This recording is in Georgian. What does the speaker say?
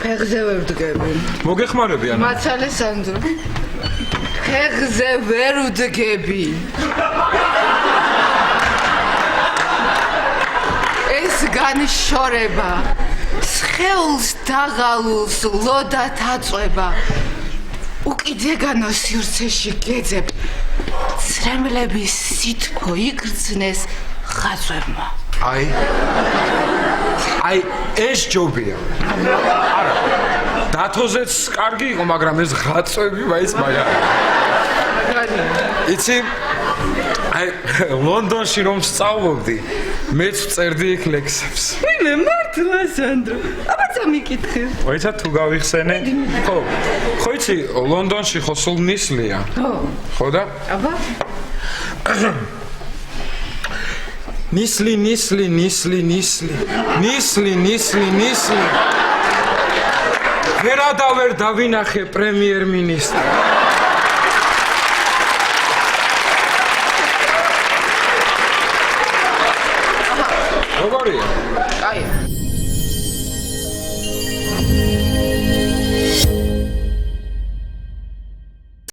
ხეხზე ვერ ვდგები. მოგეხმარები ანა. მაცალე სანდრო. ხეხზე ვერ ვდგები. ეს განშორება. სხეულს დაღალულს ლოდათ აწვება. უკიდეგანო სივრცეში გეძებ. ცრემლების სითბო იგრძნეს ხაზვებმა. აი ეს ჯობია. არა. დათოზეც კარგი იყო, მაგრამ ეს ღაწვები მაინც მაგარი. იცი? აი ლონდონში რომ სწავლობდი, მეც წერდი იქ ლექსებს. მე მართლა სანდრო. აბა წამიკითხე. მოიცა თუ გავიხსენე? ხო იცი, ლონდონში ხო სულ ნისლია. ხო და? აბა ნისლი ვერადავერ დავინახე პრემიერ-მინისტრს. როგორია? კაი.